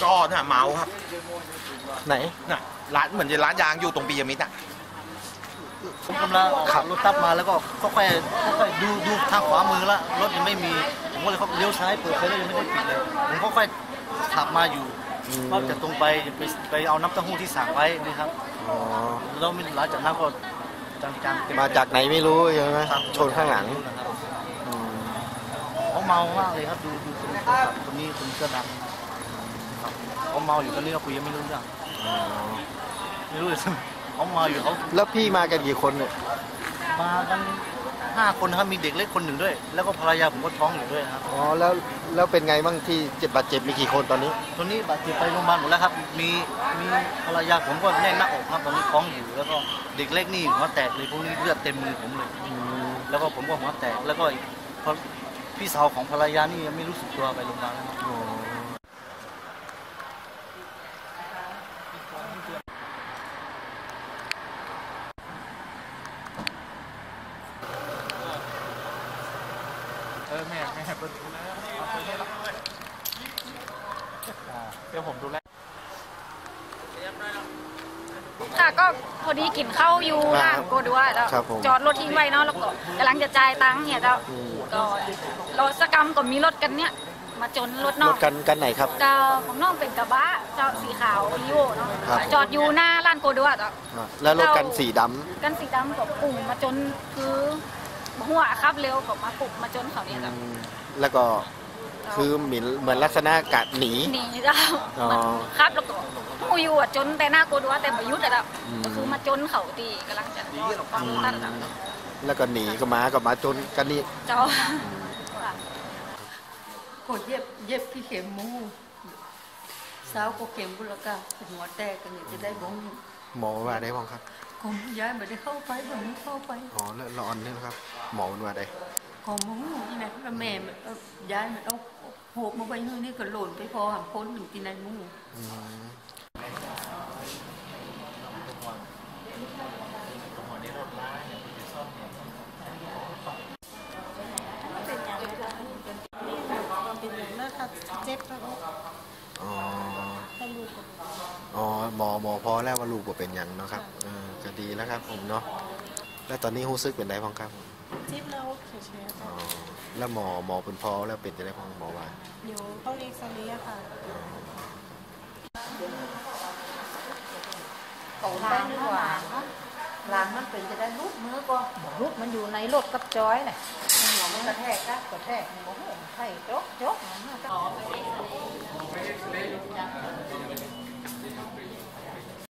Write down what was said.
ก็เนี่ยเมาครับไหนน่ะร้านเหมือนจะร้านยางอยู่ตรงปียมิตรอ่ะผมกำลังขับรถตับมาแล้วก็ค่อยๆดูทางขวามือแล้วรถยังไม่มีผมก็เลยเขาเลี้ยวซ้ายเปิดไฟแล้วยังไม่ได้ปิดเลยผมก็ค่อยขับมาอยู่ก็จะตรงไปเอาน้ำเต้าหู้ที่สั่งไว้นะครับแล้วหลังจากนั้นก็จังมาจากไหนไม่รู้ใช่ไหมชนข้างหลังเขาเมามากเลยครับดูคนนี้คนเสื้อดำเขาเมาอยู่ตอนนี้เราคุยยังไม่รู้เรื่องไม่รู้เลยเขาเมาอยู่เขาแล้วพี่มากันกี่คนเนี่ยมากัน5 คนครับมีเด็กเล็กคนหนึ่งด้วยแล้วก็ภรรยาผมก็ท้องอยู่ด้วยครับอ๋อแล้วเป็นไงบ้างที่บาดเจ็บมีกี่คนตอนนี้บาดเจ็บไปโรงพยาบาลหมดแล้วครับมีภรรยาผมก็แน่นหน้าอกครับตอนนี้ท้องอยู่แล้วก็เด็กเล็กนี่หัวแตกเลยพวกนี้เลือดเต็มมือผมเลยแล้วก็ผมก็หัวแตกแล้วก็พี่สาวของภรรยานี่ยังไม่รู้สึกตัวไปโรงพยาบาลนะครับแม่เปิดดูแลเดี๋ยวผมดูแลค่ะก็พอดีกินข้าวอยู่ร้านโกดัวแล้วจอดรถทิ้งไว้เนาะแล้วก็กำลังจะจ่ายตังค์เนี่ยเจ้าก็รถสกรรมก็มีรถกันเนี่ยมาจนรถนอกกันไหนครับเจ้าของน้องเป็นกระบะเจ้าสีขาวลีโวเนาะจอดอยู่หน้าร้านโกดัวเจ้าแล้วรถกันสีดำกับปุ่งมาจนคือหัวขับเร็วก็มาปุกมาจนเขาเนี่ยเจ้าแล้วก็คือเหมือนลักษณะกัดหนีเจ้าครับแล้วก็ผู้อยู่จนแต่หน้าโกดัวแต่ประยุทธ์อะก็คือมาจนเขาตีกำลังจะตั้งแล้วก็หนีก็มาจนกันนี่เจ้าก็เย็บที่เข็มมูสาวก็เข็มบุรกาหัวแตกกันเนี่ยจะได้บ้องหมอว่าได้บ้างครับผมย้ายไม่ได้เข้าไปผมไม่เข้าไปอ๋อแล้วร้อนนี่นะครับหมอว่าได้ของมูนี่นะแล้วแม่ย้ายมันเอาโหบมาไว้นี่ก็หล่นไปพอหามพ้นอยู่ที่ในมูเจ็บแล้วหมอพอแล้วว่าลูกบ่เป็นอย่างเนาะครับก็ดีแล้วครับผมเนาะแล้วตอนนี้รู้สึกเป็นไงบ้างครับเจ็บแล้วเฉยๆแล้วหมอเป็นพอแล้วเป็นจะได้พ้องหมอว่าเดี๋ยวต้องเอ็กซเรย์ค่ะของได้ดีกว่าหลังมันเป็นจะได้รูดมือก็รูดมันอยู่ในรถกับจอยเนี่ยหัวมันกระแทกโอ้โหไข่โจ๊ก